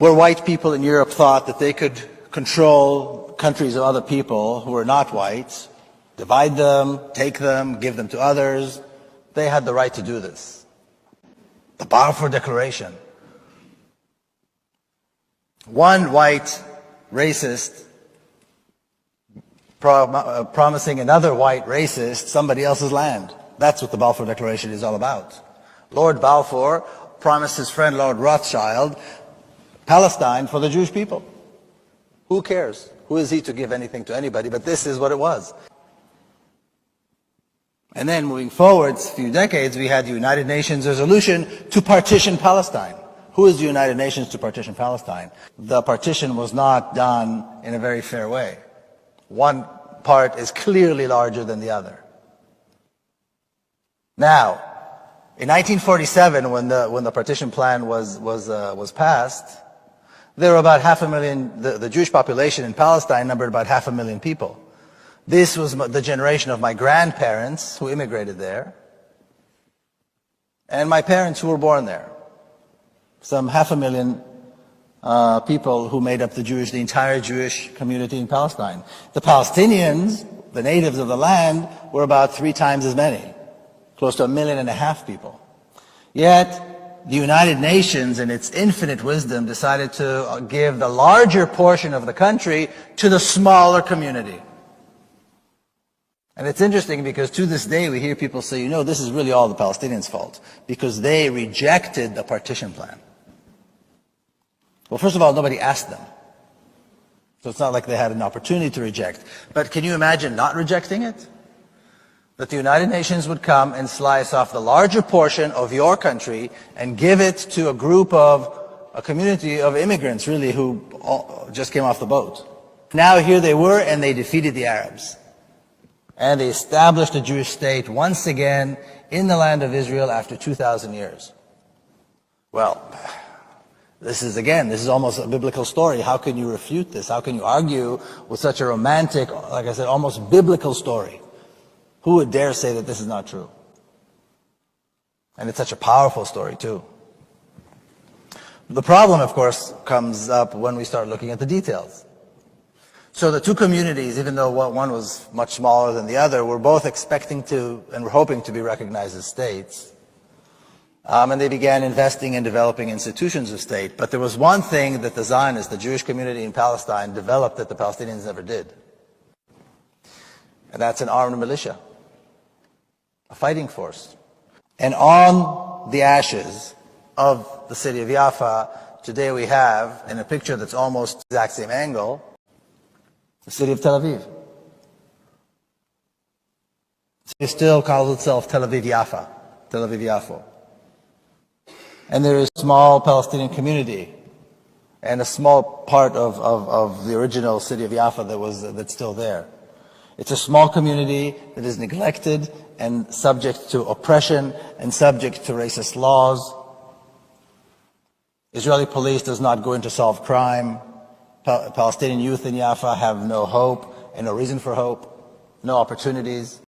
Where white people in Europe thought that they could control countries of other people who were not white, divide them, take them, give them to others, they had the right to do this. The Balfour Declaration. One white racist promising another white racist somebody else's land. That's what the Balfour Declaration is all about. Lord Balfour promised his friend Lord Rothschild Palestine for the Jewish people. Who cares? Who is he to give anything to anybody? But this is what it was. And then moving forward a few decades, we had the United Nations resolution to partition Palestine. Who is the United Nations to partition Palestine? The partition was not done in a very fair way. One part is clearly larger than the other. Now, in 1947, when the partition plan was passed, there were about 500,000. The Jewish population in Palestine numbered about 500,000 people. This was the generation of my grandparents who immigrated there, and my parents who were born there. Some 500,000 people who made up the entire Jewish community in Palestine. The Palestinians, the natives of the land, were about 3 times as many, close to 1.5 million people. Yet, the United Nations, in its infinite wisdom, decided to give the larger portion of the country to the smaller community. And it's interesting because to this day we hear people say, this is really all the Palestinians' fault, because they rejected the partition plan. Well, first of all, nobody asked them. So it's not like they had an opportunity to reject. But can you imagine not rejecting it? That the United Nations would come and slice off the larger portion of your country and give it to a community of immigrants, really, who just came off the boat. Now here they were, and they defeated the Arabs. And they established a Jewish state once again in the land of Israel after 2,000 years. Well, this is almost a biblical story. How can you refute this? How can you argue with such a romantic, like I said, almost biblical story? Who would dare say that this is not true? And it's such a powerful story, too. The problem, of course, comes up when we start looking at the details. So the two communities, even though one was much smaller than the other, were both expecting to and were hoping to be recognized as states. And they began investing in developing institutions of state. But there was one thing that the Zionists, the Jewish community in Palestine, developed that the Palestinians never did. And that's an armed militia, a fighting force. And on the ashes of the city of Jaffa, today we have, in a picture that's almost the exact same angle, the city of Tel Aviv. It still calls itself Tel Aviv Jaffa, Tel Aviv Yafo. And there is a small Palestinian community and a small part of the original city of Jaffa that's still there. It's a small community that is neglected and subject to oppression and subject to racist laws. Israeli police does not go in to solve crime. Palestinian youth in Jaffa have no hope and no reason for hope, no opportunities.